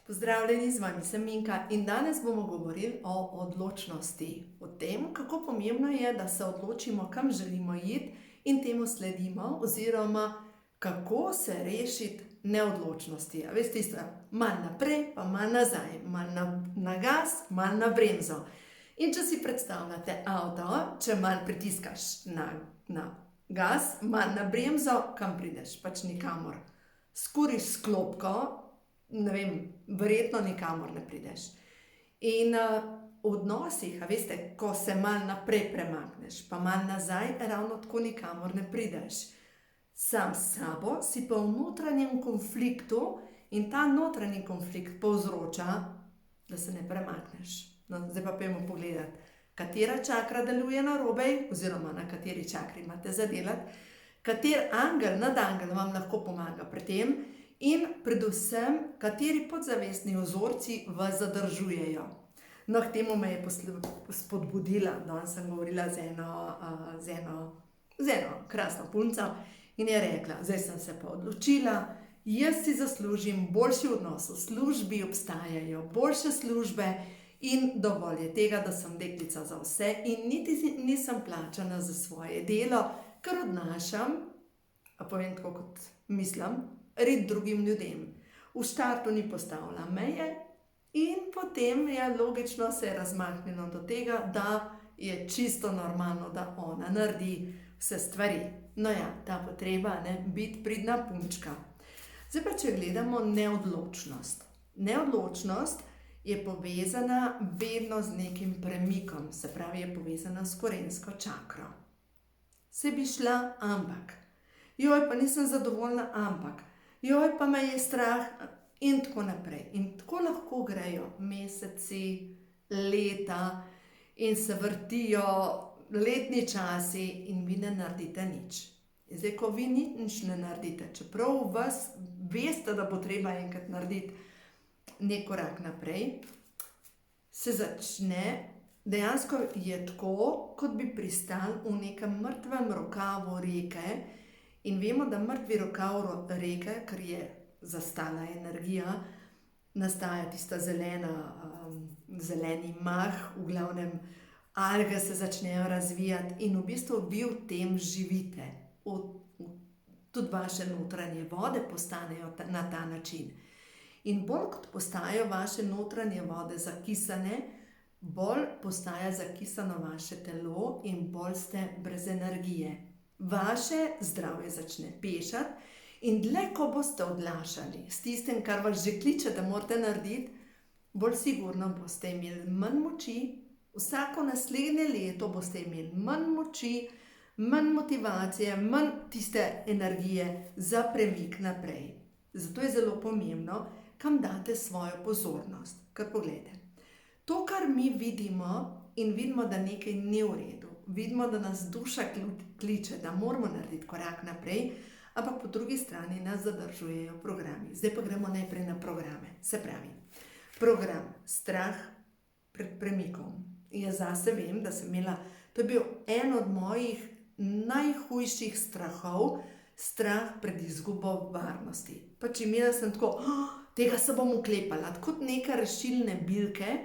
Pozdravljeni, z vami sem Minka in danes bomo govorili o odločnosti, o tem, kako pomembno je, da se odločimo, kam želimo iti in temu sledimo, oziroma kako se rešiti neodločnosti. A veste, tisto, malo naprej, pa malo nazaj, malo na gas, malo na bremzo. In če si predstavljate avto, če malo pritiskaš na gas, malo na bremzo, kam prideš? Pač nikamor. Skuriš sklopko, ne vem, verjetno nikamor ne prideš. In v odnosih, a veste, ko se malo naprej premakneš, pa malo nazaj, ravno tako nikamor ne prideš. Sam s sabo si pa v notranjem konfliktu in ta notranji konflikt povzroča, da se ne premakneš. No, zdaj pa pojdimo pogledati, katera čakra deluje narobe, oziroma na kateri čakri imate za delati, kater angel, nadangel vam lahko pomaga pri tem, in predvsem, kateri podzavestni vzorci vas zadržujejo. No, k temu me je spodbudila, danes sem govorila z eno krasno punco in je rekla, zdaj sem se pa odločila, jaz si zaslužim boljši odnos, v službi obstajajo boljše službe in dovolj je tega, da sem deklica za vse in niti nisem plačana za svoje delo, ker odnašam, a povem tako kot mislim, red drugim ljudem. V štartu ni postavila meje in potem je logično se razmahnilo do tega, da je čisto normalno, da ona naredi vse stvari. No ja, ta potreba, biti pridna punčka. Zdaj pa, če gledamo neodločnost. Neodločnost je povezana vedno z nekim premikom, se pravi, je povezana s korensko čakro. Se bi šla, ampak. Joj, pa nisem zadovoljna, ampak. Joj, pa me je strah in tako naprej. In tako lahko grejo meseci, leta in se vrtijo letni časi in vi ne naredite nič. Zdaj, ko vi nič ne naredite, čeprav vas veste, da bo treba enkrat narediti nek korak naprej, se začne, dejansko je tako, kot bi pristali v nekem mrtvem rokavu reke. In vemo, da mrtvi rokav reke, ker je zastala energija, nastaja tista zeleni mah, v glavnem alge se začnejo razvijati in v bistvu vi v tem živite. Tudi vaše notranje vode postanejo na ta način. In bolj kot postajajo vaše notranje vode zakisane, bolj postaja zakisano vaše telo in bolj ste brez energije. Vaše zdravje začne pešati in dlje, ko boste odlašali s tistim, kar vas že kliče, da morate narediti, bolj sigurno boste imeli manj moči, vsako naslednje leto boste imeli manj moči, manj motivacije, manj tiste energije za premik naprej. Zato je zelo pomembno, kam date svojo pozornost. Ker poglejte, to, kar mi vidimo in vidimo, da nekaj ni v redu, vidimo, da nas duša kliče, da moramo narediti korak naprej, ampak po drugi strani nas zadržujejo programi. Zdaj pa gremo najprej na programe. Se pravi, program strah pred premikom. Jaz zase vem, da sem imela, to je bil en od mojih najhujših strahov, strah pred izgubo varnosti. Pač imela sem tako, tega se bom oklepala, kot neke rešilne bilke,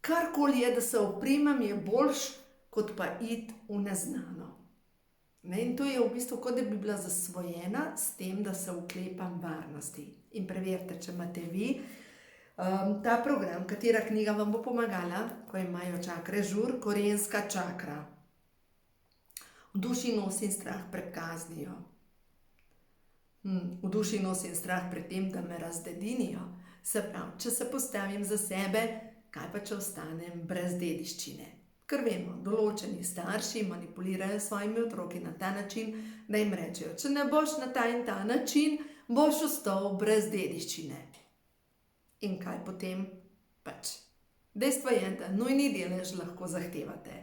karkoli je, da se opremam, je boljš, kot pa iti v neznano. In to je v bistvu, kot da bi bila zasvojena s tem, da se oklepam varnosti. In preverite, če imate vi ta program, katera knjiga vam bo pomagala, ko imajo čakre žur, korenska čakra. V duši nosim strah pred kaznijo. V duši nosim strah pred tem, da me razdedinijo. Se pravi, če se postavim za sebe, kaj pa če ostanem brez dediščine? Ker vemo, določeni starši manipulirajo svojimi otroki na ta način, da jim rečejo, če ne boš na ta in ta način, boš ostal brez dediščine. In kaj potem? Pač, dejstvo je, da nujni delež lahko zahtevate.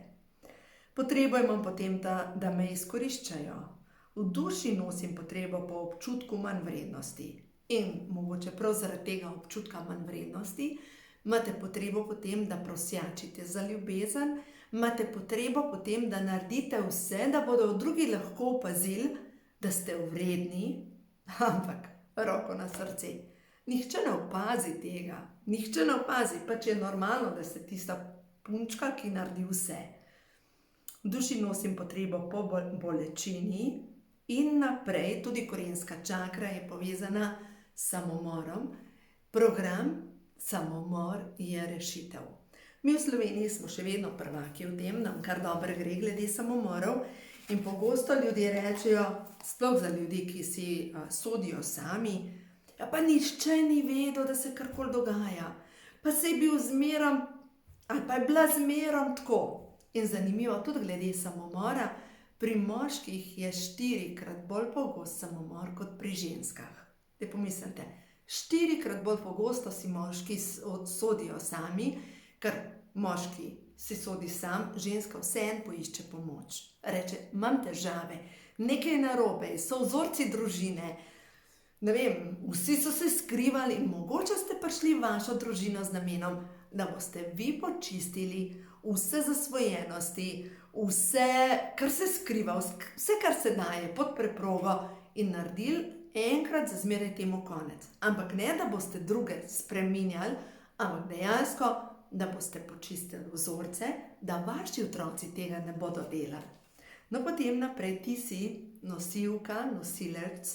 Potrebo imam potem, da me izkoriščajo. V duši nosim potrebo po občutku manj vrednosti. In mogoče prav zaradi tega občutka manj vrednosti, imate potrebo potem, da prosjačite za ljubezen, imate potrebo potem, da naredite vse, da bodo drugi lahko opazili, da ste vredni, ampak roko na srce. Nihče ne opazi tega, nihče ne opazi, pač je normalno, da se tista punčka, ki naredi vse. V duši nosim potrebo po bolečini in naprej, tudi korenska čakra je povezana s samomorom. Program samomor je rešitev. Mi v Sloveniji smo še vedno prvaki v tem, nam kar dobro gre glede samomorov in pogosto ljudje rečejo, sploh za ljudi, ki si sodijo sami, ja pa nihče ni vedel, da se karkoli dogaja, pa se je bil zmerom ali pa je bila zmerom tako. In zanimivo, tudi glede samomora, pri moških je 4-krat bolj pogost samomor kot pri ženskah. Te pomislite, 4-krat bolj pogosto si moški sodijo sami, ker moški si sodi sam, ženska vseeno poišče pomoč. Reče, imam težave, nekaj je narobe, so vzorci družine. Ne vem, vsi so se skrivali in mogoče ste prišli v vašo družino z namenom, da boste vi počistili vse zasvojenosti, vse, kar se skriva, vse, kar se daje pod preprogo in naredili enkrat za zmeraj temu konec. Ampak ne, da boste druge spreminjali, ampak dejansko, da boste počistili vzorce, da vaši otroci tega ne bodo delali. No, potem naprej ti si nosilka, nosilec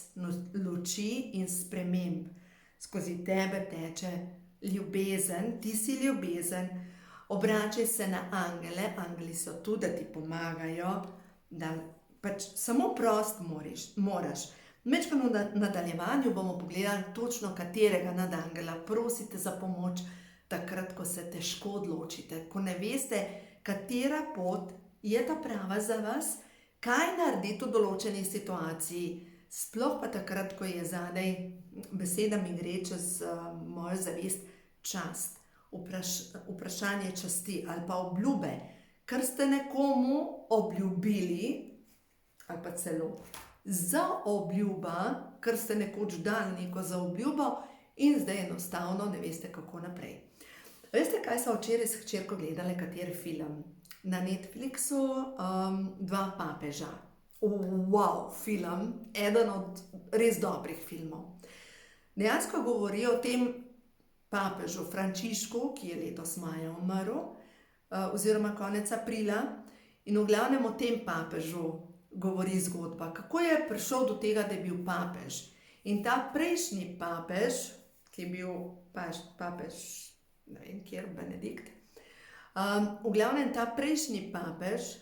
luči in sprememb. Skozi tebe teče ljubezen, ti si ljubezen, obračaj se na angele, angeli so tu, da ti pomagajo, da pač samo prost moraš. Mečkano v nadaljevanju bomo pogledali točno, katerega nadangela prosite za pomoč, takrat, ko se težko odločite, ko ne veste, katera pot je ta prava za vas, kaj narediti v določeni situaciji, sploh pa takrat, ko je zadaj, beseda mi gre čez mojo zavest, čast, vprašanje časti ali pa obljube, kar ste nekomu obljubili ali pa celo za obljuba, kar ste nekoč dali neko za obljubo in zdaj enostavno ne veste, kako naprej. Veste, kaj so včeraj s hčerko gledali, kateri film? Na Netflixu 2 papeža. Wow, film, eden od res dobrih filmov. Dejansko govori o tem papežu Frančišku, ki je letos maja umrl, oziroma konec aprila, in v glavnem o tem papežu govori zgodba, kako je prišel do tega, da je bil papež. In ta prejšnji papež, ki je bil papež, ne vem kjer, Benedikt, v glavnem ta prejšnji papež,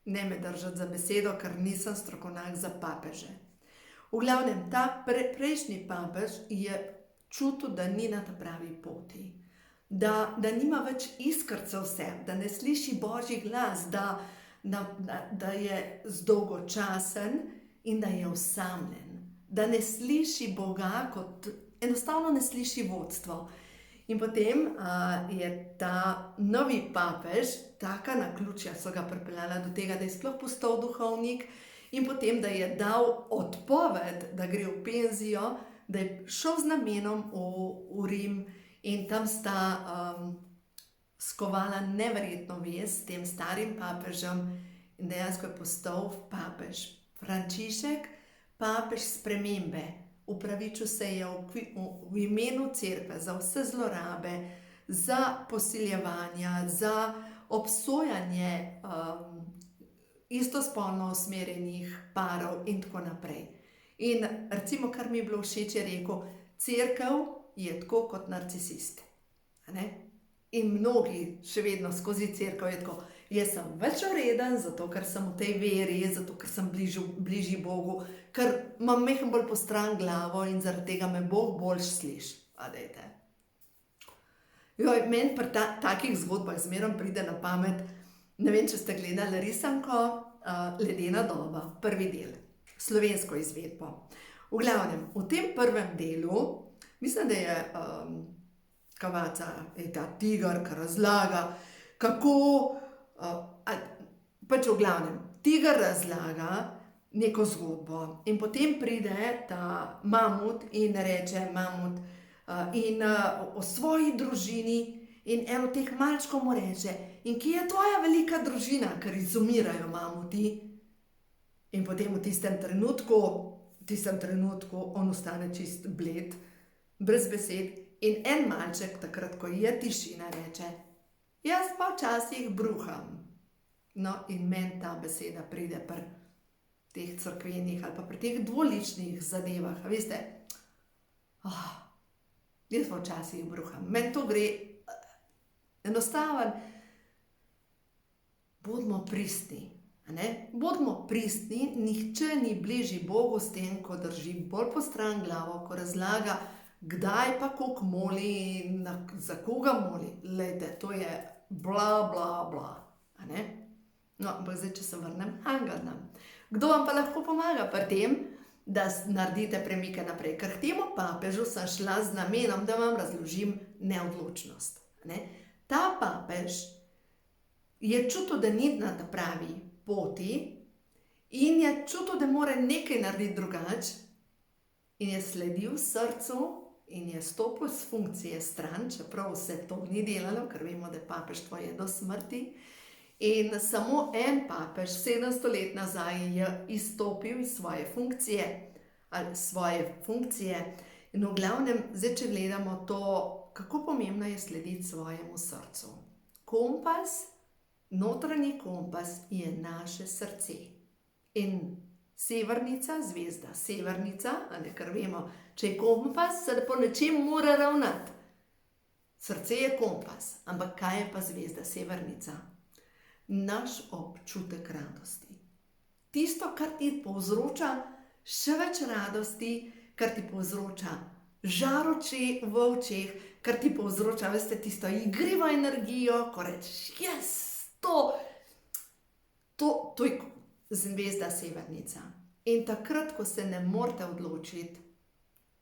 ne me držati za besedo, ker nisem strokovnjak za papeže. V glavnem ta prejšnji papež je čutil, da ni na ta pravi poti, da nima več iskrca v sebi, da ne sliši Božji glas, da je zdolgočasen in da je osamljen, da ne sliši Boga, kot enostavno ne sliši vodstvo. In potem je ta novi papež, taka naključja so ga pripeljala do tega, da je sploh postal duhovnik in potem, da je dal odpoved, da gre v penzijo, da je šel z namenom v Rim in tam sta skovala neverjetno vez s tem starim papežem in dejansko je postal papež Frančišek, papež spremembe. Upravičil se je v imenu cerkve za vse zlorabe, za posiljevanja, za obsojanje istospolno usmerjenih parov in tako naprej. In recimo, kar mi je bilo všeč, je rekel, cerkev je tako kot narcisist. In mnogi še vedno skozi cerkev je tako, jaz sem več vreden, zato ker sem v tej veri, zato ker sem bližji Bogu, ker imam mehen bolj postran glavo in zaradi tega me Bog bolj sliši. Meni pri takih zgodbah zmerom pride na pamet, ne vem, če ste gledali risanko Ledena doba, prvi del, slovensko izvedbo. V glavnem, v tem prvem delu, mislim, da je Kavaca, je ta tiger, ki razlaga, kako, pač v glavnem, tiger razlaga neko zgodbo in potem pride ta mamut in reče mamut in o svoji družini in eno teh malčkov mu reče, in kje je tvoja velika družina, ker izumirajo mamuti. In potem v tistem trenutku on ostane čist bled brez besed, in en malček, takrat, ko je tišina, reče: jaz pa včasih bruham. No, in meni ta beseda pride pri teh cerkvenih ali pa pri teh dvoličnih zadevah. A veste, jaz pa včasih bruham. Meni to gre enostaven. Bodimo pristni. Bodimo pristni, nihče ni bližji Bogu s tem, ko drži bolj postran glavo, ko razlaga, kdaj pa koliko moli in za koga moli. Glejte, to je bla, bla, bla. No, ampak zdaj, če se vrnem angelom. Kdo vam pa lahko pomaga pri tem, da naredite premike naprej? Ker k temu papežu sem šla z namenom, da vam razložim neodločnost. Ta papež je čutil, da ni na ta pravi poti in je čutil, da mora nekaj narediti drugače in je sledil srcu in je stopil z funkcije stran, čeprav vse to ni delalo, ker vemo, da papeštvo je do smrti. In samo en papež 700 let nazaj je izstopil iz svoje funkcije. In v glavnem, zdaj, če gledamo to, kako pomembno je slediti svojemu srcu. Kompas, notranji kompas je naše srce. In severnica, zvezda severnica, ker vemo, če je kompas, se po nečem mora ravnati. Srce je kompas, ampak kaj je pa zvezda severnica? Naš občutek radosti. Tisto, kar ti povzroča še več radosti, kar ti povzroča žar v očeh, kar ti povzroča, veste, tisto igrivo energijo, ko rečeš, yes, to je zvezda severnica. In takrat, ko se ne morete odločiti,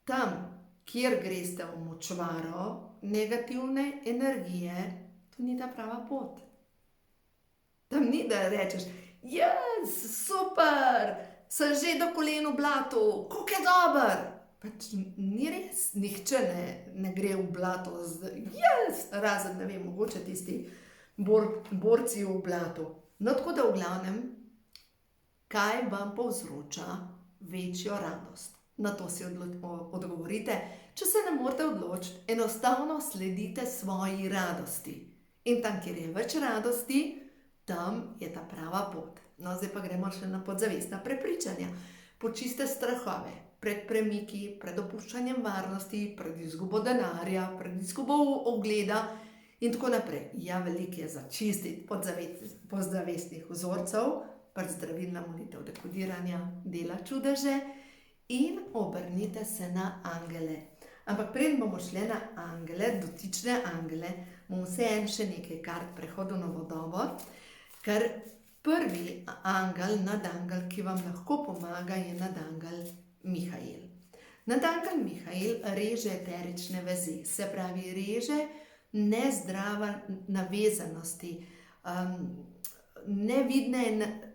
tam, kjer greste v močvaro negativne energije, to ni ta prava pot. Tam ni, da rečeš, yes, super, sem že do kolen v blatu, koliko je dober. Pač ni res, nihče ne gre v blato, yes, razen, ne vem, mogoče tisti borci v blatu. No, tako da v glavnem, kaj vam povzroča večjo radost? Na to si odgovorite. Če se ne morete odločiti, enostavno sledite svoji radosti. In tam, kjer je več radosti, tam je ta prava pot. No, zdaj pa gremo še na podzavestna prepričanja. Počiste strahove pred premiki, pred opuščanjem varnosti, pred izgubo denarja, pred izgubo ugleda in tako naprej. Ja, veliko je za čistiti podzavestnih vzorcev, pred zdravilna molitev dekodiranja, dela čudeže in obrnite se na angele. Ampak preden bomo šli na angele, dotične angele, bomo vseeno še nekaj kart prehodu novo dobo. Ker prvi angel, nadangel, ki vam lahko pomaga, je nadangel Mihael. Nadangel Mihael reže eterične vezi, se pravi, reže nezdrave navezanosti, nevidne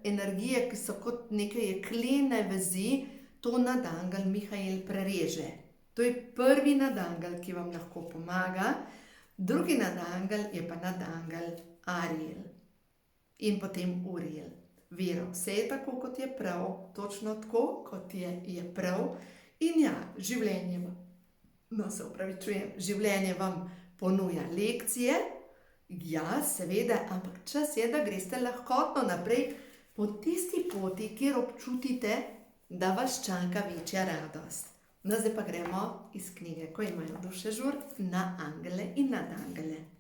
energije, ki so kot neke jeklene vezi, to nadangel Mihael prereže. To je prvi nadangel, ki vam lahko pomaga. Drugi nadangel je pa nadangel Ariel. In potem Uriel. Vero, vse je tako, kot je prav, točno tako, kot je prav. In ja, življenje vam ponuja lekcije, ja, seveda, ampak čas je, da greste lahkotno naprej po tisti poti, kjer občutite, da vas čaka večja radost. No, zdaj pa gremo iz knjige, ko imajo duše žur, na angele in nadangele.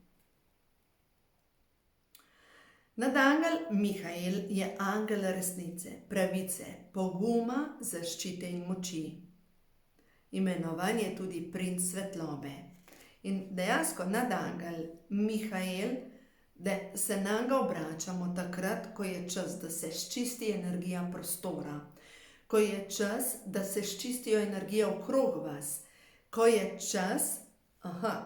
Nadangel Mihael je angel resnice, pravice, poguma, zaščite in moči. Imenovan je tudi princ svetlobe. In dejansko nadangel Mihael, da se nanj obračamo takrat, ko je čas, da se sčisti energija prostora, ko je čas, da se sčistijo energije okrog vas, ko je čas,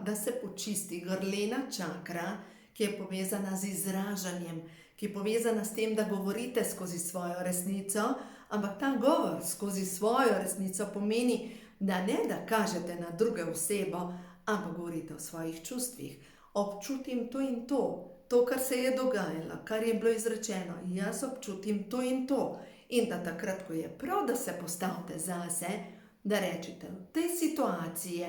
da se počisti grlena čakra, ki je povezana z izražanjem, ki je povezana s tem, da govorite skozi svojo resnico, ampak ta govor skozi svojo resnico pomeni, da ne da kažete na drugo osebo, ampak govorite o svojih čustvih. Občutim to in to, kar se je dogajalo, kar je bilo izrečeno, jaz občutim to in to. In da takrat, ko je prav, da se postavite zase, da rečete, v tej situaciji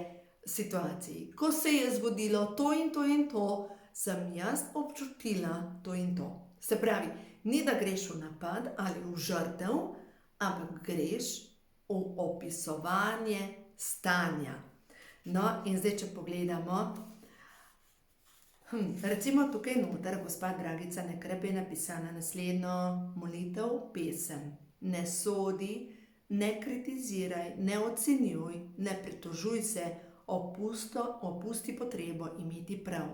situaciji, ko se je zgodilo to in to in to, sem jaz občutila to in to. Se pravi, ni da greš v napad ali v žrtev, ampak greš v opisovanje stanja. No, in zdaj, če pogledamo, recimo tukaj noter, gospa Dragica Nekrep je napisala naslednjo molitev, pesem. Ne sodi, ne kritiziraj, ne ocenjuj, ne pritožuj se, opusti potrebo imeti prav.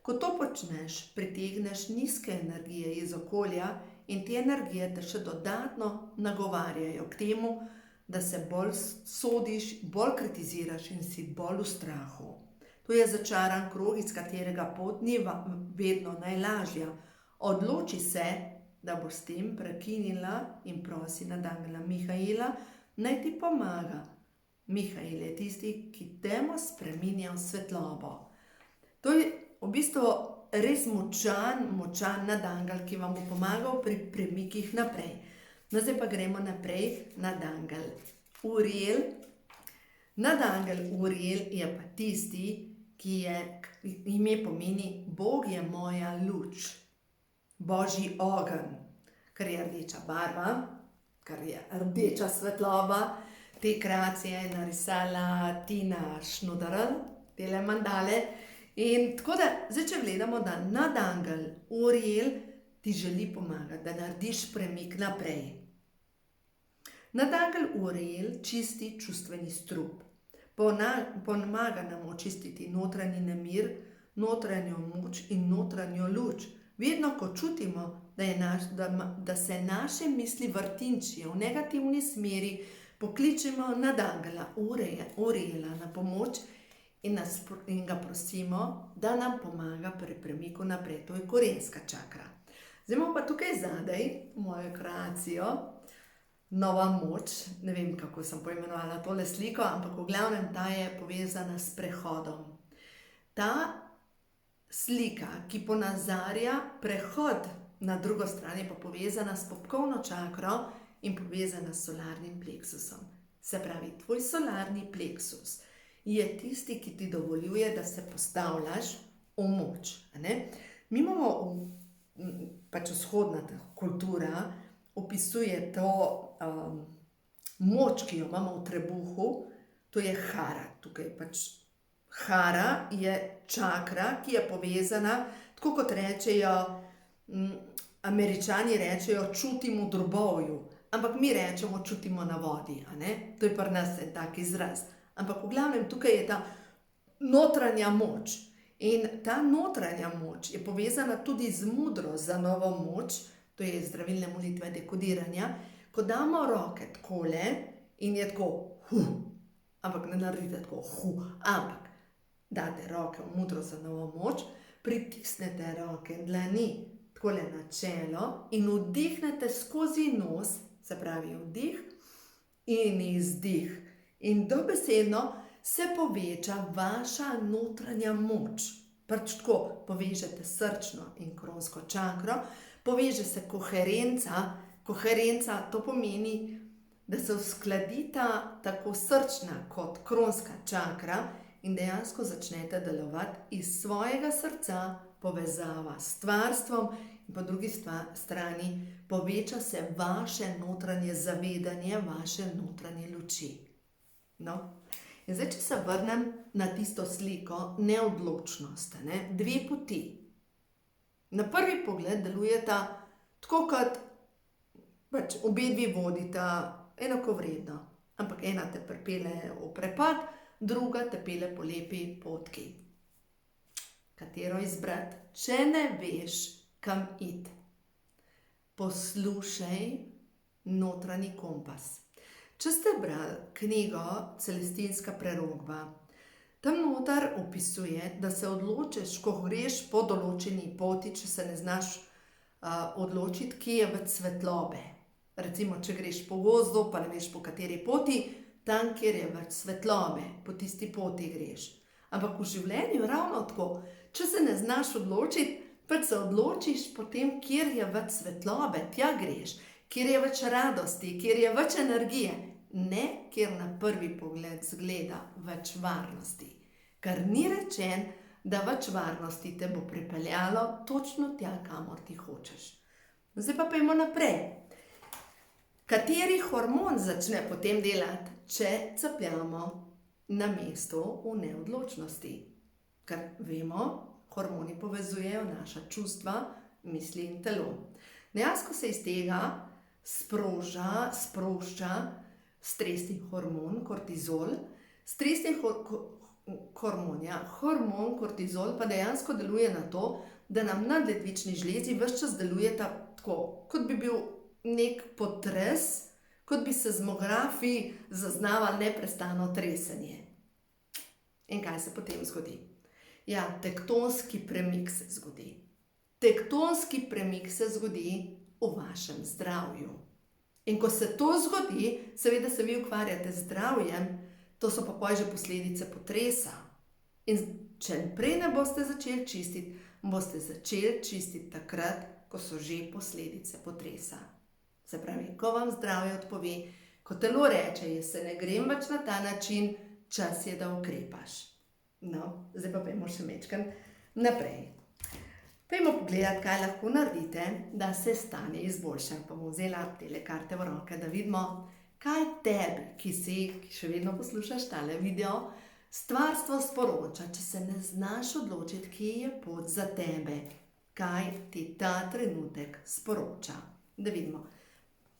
Ko to počneš, pritegneš nizke energije iz okolja in te energije te še dodatno nagovarjajo k temu, da se bolj sodiš, bolj kritiziraš in si bolj v strahu. To je začaran krog, iz katerega pot ni vedno najlažja. Odloči se, da boš s tem prekinila in prosi nadangela Mihaela, naj ti pomaga. Mihael je tisti, ki temo spreminja v svetlobo. To je v bistvu res močan nadangel, ki vam bo pomagal pri premikih naprej. No, zdaj pa gremo naprej. Nadangel Uriel. Nadangel Uriel je pa tisti, ki je, ime pomeni Bog je moja luč, Božji ogenj, kar je rdeča barva, kar je rdeča svetloba. Te kreacije je narisala Tina Šnuderl, tele mandale. In tako da, zdaj če gledamo, da nadangel Uriel ti želi pomagati, da narediš premik naprej. Nadangel Uriel čisti čustveni strup. Pomaga nam očistiti notranji nemir, notranjo moč in notranjo luč. Vedno, ko čutimo, da se naše misli vrtinčijo v negativni smeri, pokličemo nadangela Uriela na pomoč in ga prosimo, da nam pomaga pri premiku naprej. To je korenska čakra. Zdaj imamo pa tukaj zadaj mojo kreacijo, nova moč. Ne vem, kako sem poimenovala tole sliko, ampak v glavnem ta je povezana s prehodom. Ta slika, ki ponazarja prehod na drugo stran, je pa povezana s popkovno čakro in povezana s solarnim pleksusom. Se pravi, tvoj solarni pleksus je tisti, ki ti dovoljuje, da se postavljaš v moč. Mi imamo, pač vzhodna kultura opisuje to moč, ki jo imamo v trebuhu, to je hara. Tukaj pač hara je čakra, ki je povezana, tako kot rečejo, Američani rečejo, čutim v drobovju, ampak mi rečemo, čutimo na vodi. To je pri nas en tak izraz. Ampak v glavnem tukaj je ta notranja moč. In ta notranja moč je povezana tudi z modrost za novo moč, to je zdravilne molitve dekodiranja. Ko damo roke takole in je tako, ampak ne naredite tako, ampak date roke v modrost za novo moč, pritisnete roke, dlani takole na čelo in vdihnete skozi nos, se pravi vdih in izdih. In dobesedno se poveča vaša notranja moč. Pač tako povežete srčno in kronsko čakro, poveže se koherenca. Koherenca to pomeni, da se uskladita tako srčna kot kronska čakra in dejansko začnete delovati iz svojega srca, povezava s stvarstvom in po drugi strani poveča se vaše notranje zavedanje, vaše notranje luči. No, in zdaj, če se vrnem na tisto sliko, neodločnost, dve poti. Na prvi pogled delujeta tako, kot pač obe dve vodita enakovredno, ampak ena te pripelje v prepad, druga te pelje po lepi potki. Katero izbrati? Če ne veš, kam iti, poslušaj notranji kompas. Če ste brali knjigo Celestinska prerokba, tam noter opisuje, da se odločiš, ko greš po določeni poti, če se ne znaš odločiti, kje je več svetlobe. Recimo, če greš po gozdu, pa ne veš, po kateri poti, tam, kjer je več svetlobe, po tisti poti greš. Ampak v življenju ravno tako. Če se ne znaš odločiti, pač se odločiš po tem, kjer je več svetlobe, tja greš. Kjer je več radosti, kjer je več energije, ne kjer na prvi pogled zgleda več varnosti. Ker ni rečen, da več varnosti te bo pripeljalo točno tja, kamor ti hočeš. Zdaj pa pojdimo naprej. Kateri hormon začne potem delati, če capljamo na mestu v neodločnosti? Ker vemo, hormoni povezujejo naša čustva, misli in telo. Dejansko se iz tega sprošča stresni hormon kortizol. Stresni hormon kortizol pa dejansko deluje na to, da nam nadledvični žlezi ves čas delujeta tako, kot bi bil nek potres, kot bi seizmografi zaznavali neprestano tresenje. In kaj se potem zgodi? Ja, tektonski premik se zgodi. Tektonski premik se zgodi v vašem zdravju. In ko se to zgodi, seveda se vi ukvarjate z zdravjem, to so pa potem že posledice potresa. In če prej ne boste začeli čistiti, boste začeli čistiti takrat, ko so že posledice potresa. Se pravi, ko vam zdravje odpove, ko telo reče, jaz se ne grem več na ta način, čas je, da ukrepaš. No, zdaj pa pojdimo še majčkeno naprej. Pojdimo pogledati, kaj lahko naredite, da se stanje izboljša. Pa bom vzela tele karte v roke, da vidimo, kaj tebi, ki še vedno poslušaš tale video, stvarstvo sporoča, če se ne znaš odločiti, kje je pot za tebe. Kaj ti ta trenutek sporoča? Da vidimo.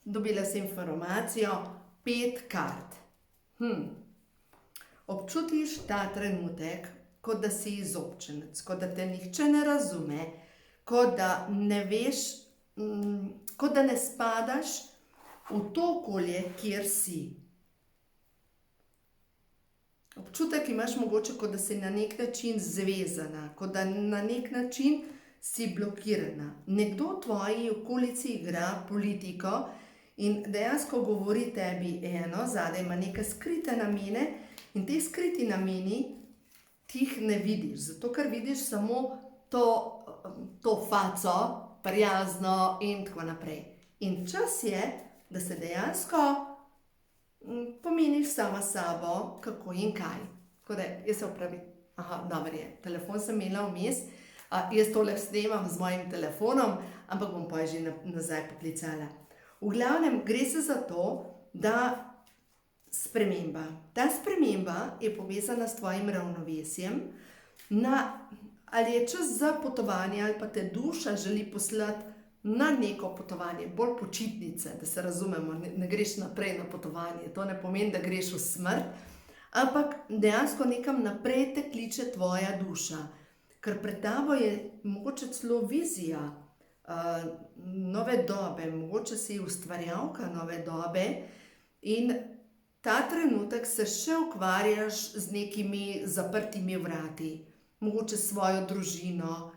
Dobila sem informacijo 5 kart. Občutiš ta trenutek, kot da si izobčenec, kot da te nihče ne razume, kot da ne veš, kot da ne spadaš v to okolje, kjer si. Občutek imaš mogoče, kot da si na nek način zvezana, kot da na nek način si blokirana. Nekdo v tvoji okolici igra politiko in dejansko govori tebi eno, zadaj ima neke skrite namene in te skriti nameni ti jih ne vidiš, zato ker vidiš samo to faco, prijazno in tako naprej. In čas je, da se dejansko pomeniš sama s sabo, kako in kaj. Tako da, jaz se opravim, dobro je, telefon sem imela vmes, jaz tole snemam z mojim telefonom, ampak bom pa že nazaj poklicala. V glavnem, gre se za to, da sprememba. Ta sprememba je povezana s tvojim ravnovesjem, ali je čas za potovanje, ali pa te duša želi poslati na neko potovanje, bolj počitnice, da se razumemo, ne greš naprej na potovanje, to ne pomeni, da greš v smrt, ampak dejansko nekam naprej te kliče tvoja duša, ker pred tabo je mogoče celo vizija nove dobe, mogoče si ustvarjalka nove dobe in ta trenutek se še ukvarjaš z nekimi zaprtimi vrati, mogoče svojo družino.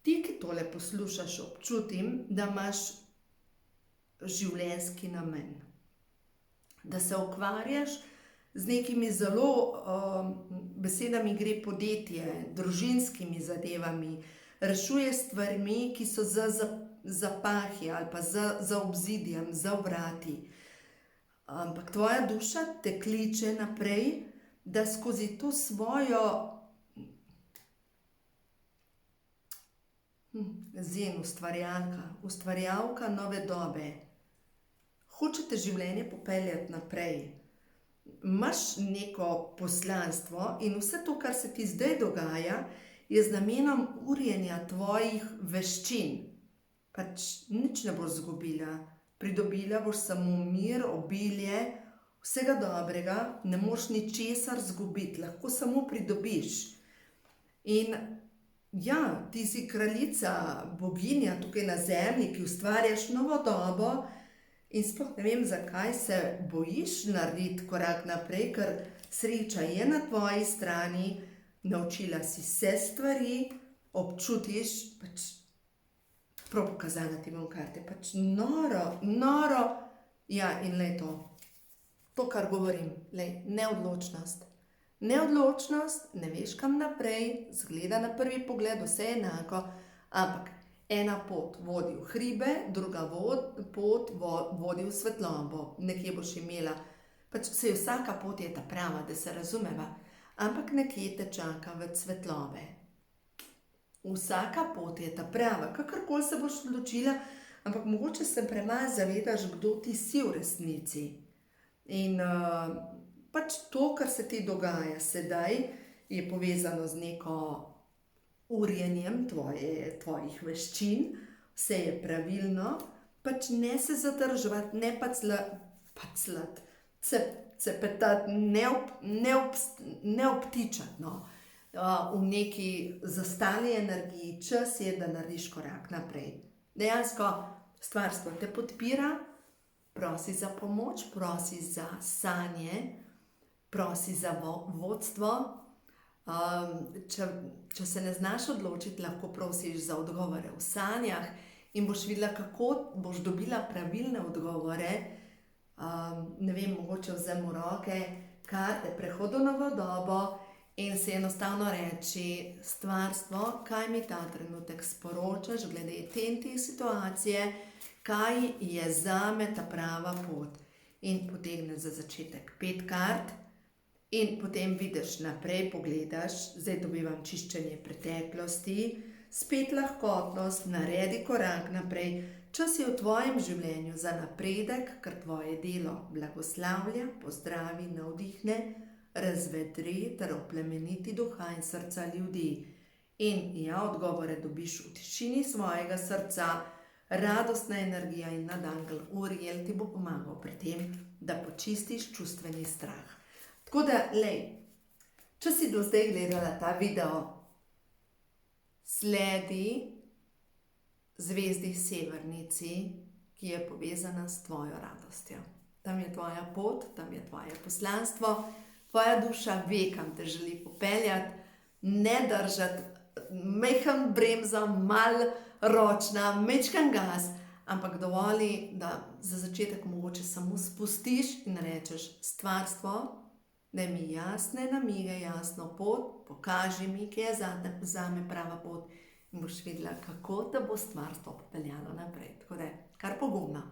Ti, ki tole poslušaš, občutim, da imaš življenjski namen. Da se ukvarjaš z nekimi zelo, besedami gre podjetje, družinskimi zadevami, rešuješ stvarmi, ki so za pahi ali pa za obzidjem, za vrati. Ampak tvoja duša te kliče naprej, da skozi to svojo zen, ustvarjalka nove dobe, hočete življenje popeljati naprej. Imaš neko poslanstvo in vse to, kar se ti zdaj dogaja, je z namenom urjenja tvojih veščin. Pač nič ne boš izgubila, pridobila boš samo mir, obilje, vsega dobrega, ne moreš ničesar izgubiti, lahko samo pridobiš. In ja, ti si kraljica, boginja tukaj na zemlji, ki ustvarjaš novo dobo in sploh ne vem, zakaj se bojiš narediti korak naprej, ker sreča je na tvoji strani, naučila si se stvari, občutiš, pač prav pokazala ti bom karte, pač noro, ja, in lej to, kar govorim, lej, neodločnost. Neodločnost, ne veš kam naprej, zgleda na prvi pogled vse enako, ampak ena pot vodi v hribe, druga pot vodi v svetlobo. Nekje boš imela Pač se vsaka pot je ta prava, da se razumeva, ampak nekje te čaka več svetlobe. Vsaka pot je ta prava, kakorkoli se boš odločila, ampak mogoče se premalo zavedaš, kdo ti si v resnici. In pač to, kar se ti dogaja sedaj, je povezano z neko urjenjem tvojih veščin, vse je pravilno, pač ne se zadrževati, ne pacljati, cepetati, ne obtičati, no. V neki zastali energiji, čas je, da narediš korak naprej. Dejansko stvarstvo te podpira, prosi za pomoč, prosi za sanje, prosi za vodstvo. Če se ne znaš odločiti, lahko prosiš za odgovore v sanjah in boš videla, kako boš dobila pravilne odgovore. Ne vem, mogoče vzem v roke karte prehodu na novo dobo in si enostavno reči: stvarstvo, kaj mi ta trenutek sporočaš glede te situacije, kaj je zame ta prava pot. In potegneš za začetek 5 kart in potem vidiš naprej, pogledaš, zdaj dobivam čiščenje preteklosti, spet lahkotnost, naredi korak naprej. Čas je v tvojem življenju za napredek, ker tvoje delo blagoslavlja, pozdravi, navdihne, razvedri ter oplemeniti duha in srca ljudi. In ja, odgovore dobiš v tišini svojega srca, radostna energija in nadangel Uriel ti bo pomagal pri tem, da počistiš čustveni strah. Tako da, če si do zdaj gledala ta video, sledi zvezdi Severnici, ki je povezana s tvojo radostjo. Tam je tvoja pot, tam je tvoje poslanstvo, tvoja duša ve, kam te želi popeljati, ne držati majhen bremza, malo ročna, majčken gas, ampak dovoli, da za začetek mogoče samo spustiš in rečeš: stvarstvo, daj mi jasne namige, jasno pot, pokaži mi, kje je zame prava pot, in boš videla, kako te bo stvarstvo popeljalo naprej. Tako da, kar pogumna.